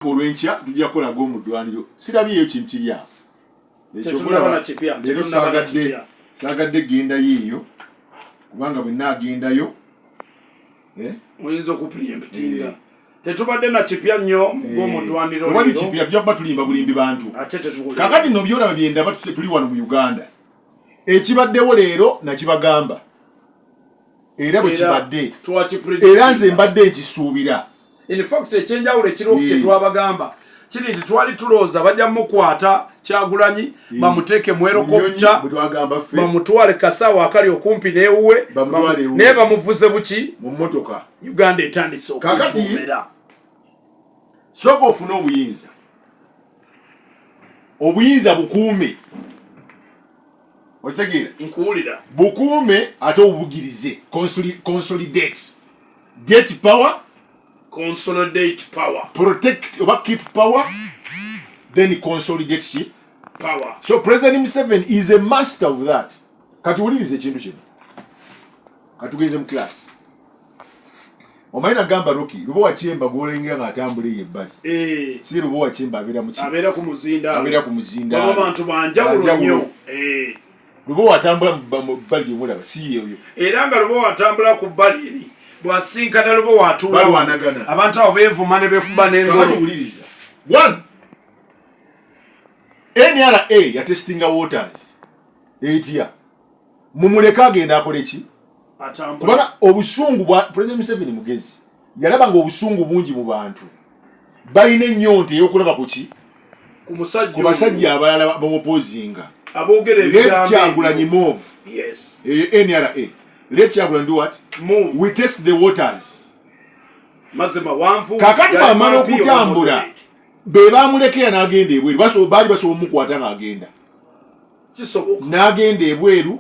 olwencha tujja kukola go mu ddwaniro sirabyeyo kintu kiri awo leero saagadde genda yeeyo kubanga bwe naagendayo oyinza okupreemptinga tetubadde na kipya nnyo mu ddwaniro tewali kipya tujja kuba tulimba bulimbi bantu kakati nno byolaba byendaba tuli wano mu Uganda ekibaddewo leero nakibagamba era bwe kibadde era nze mbadde nkisuubira. In fact, ekyenjawulo ekiriwo kye twabagamba kiri nti twali tulowooza bajja mukwata Kyagulanyi bamuteeke mu helicopter bamutwale Kasaawe akali okumpi n'ewuwe naye bamuvuze buki mu mmotoka. Uganda etandise okubeera soka ofune obuyinza bukuume otegeera nkuwulira bukuume ate obugirize consolidate get power, consolidate power, protect or keep power, then consolidate power. So President Museveni is a master of that. Katuwulirize ekintu kino katugenze mu class omaina gamba Rockie Lubowa Kyemba gwolenga ng'atambula ebbali si Lubowa Kyemba abeera ku muzinda abantu banjawulo nnyo Lubowa atambula mu bbali omulaba si yeeyo era nga Lubowa atambula ku bbali eri bwasinkana Lubowa atuula abantu abo beevuma ne bekuba n'engolo. One, NRA ya testinga waters etia mumuleka agenda akole ki kubanga obusungu bwa President Museveni mugezi yalaba nga obusungu bungi mu bantu balina ennyonta ey'okulaba ku ki ku basajja abalala bamupozinga aboogera ebigambo Kyagulanyi move. Yes. NRA let Kyagulanyi do what? Move. We test the waters. Mazima wanvu kakati bamala okutambula be bamulekera n'agenda ebweru baali basobola omukwata ng'agenda kisoboka n'agenda ebweru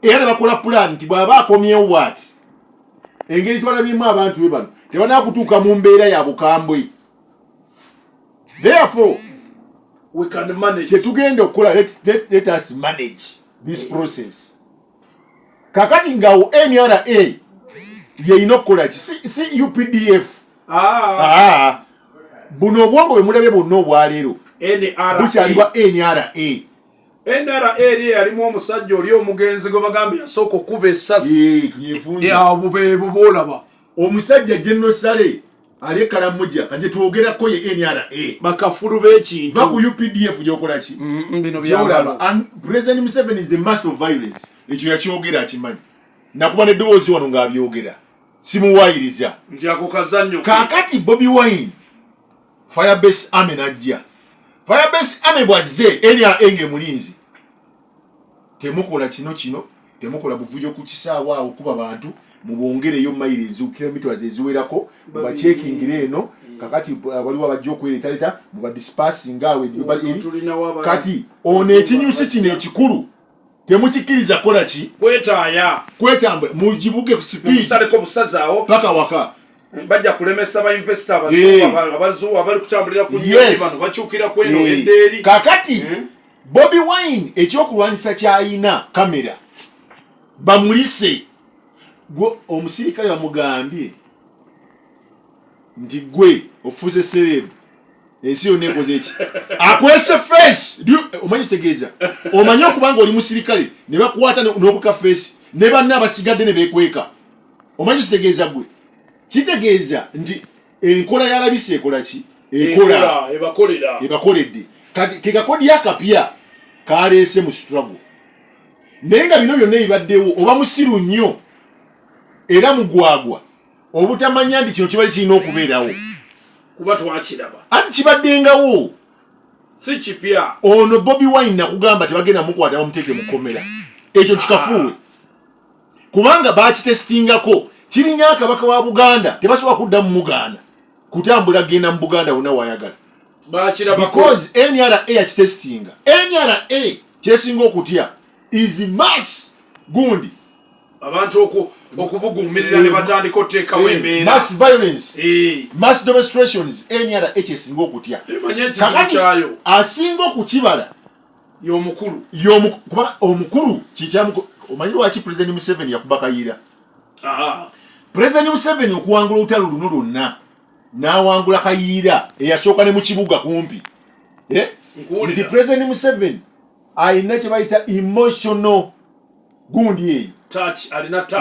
era ne bakola pulaani nti bw'aba akomyewo bw'ati engeri twalabyemu abantu be bano tebanakutuuka mu mbeera ya bukambwe. Therefore we can manage kyetugenda okukola let us manage this process. Kakati ngawo NRA yeyina okukola ki si UPDF buno obwongo bwe mulabye bwonna obwaleero bukyalibwa NRA. NRA eri yalimu omusajja oli omugenzi gwe bagambye yasooka okuba essasi boolaba omusajja General Sale ali Karamuja kati twogerako ye NRA bakafulu b'ekintu va ku UPDF gyokola ki bino byolaba. And President Museveni is the master of violence. Ekyo yakyogera akimanyi nakuba n'eddoboozi wano ng'abyogera simuwaayiriza nti ako kazannyo kaakati Bobi Wine Firebase Army najja Firebase Army bwazze NRA ng'emulinzi temukola kino temukola buvujo ku kisaawe awo kuba bantu mubongereyo mayirizi kilometers eziwerako bacheekingire eno kakati waliwo abajja okweretaleta mubadispassing awe kati ono ekinyusi kino ekikulu temukikiriza kola ki kwetambula mugibuge ku speed saleko busazaawo paka waka bajja kulemesa ba investor abazuwa abali kutambulira ku nyingi bano bakyukira ku eno endeeri kakati Bobi Wine ekyokulwanisa kyayina kamera bamulise omusirikale bamugambye nti gwe ofuuse serebu ensi yonna ekoze eki akwese face omanyi kitegeeza omanyi okubanga oli musirikale ne bakwata n'obuka face ne banna abasigadde ne beekweka omanyi kitegeeza gwe kitegeeza nti enkola yalabise ekola ki ebakoledde kati kekakodi akapya kaleese mu struggle naye nga bino byonna ebibaddewo oba musiru nnyo era mugwagwa obutamanya nti kino kibali kirina okubeerawo kuba twakiraba anti kibaddengawo si kipya. Ono Bobi Wine nakugamba tebagenda mukwata bamuteeke mu kkomera ekyo kikafuwe kubanga bakitestingako kirinya Kabaka wa Buganda tebasobola kudda mu Muganda kutambula genda mu Buganda wonna wayagala because NRA yakitestinga. NRA kyesinga okutya is mass gundi abantu okubugumirira ne batandika oteekawo embeera mass violence mass demonstrations NRA kyesinga okutya kyayo asinga okukibala y'omukulu kuba omukulu kikyamu omanyi lwaki President Museveni yakuba kayiira. President Museveni okuwangula olutalo luno lwonna n'awangula Kayiira eyasooka ne mu kibuga kumpi nti President Museveni alina kye bayita emotional gundi eyo touch alina touch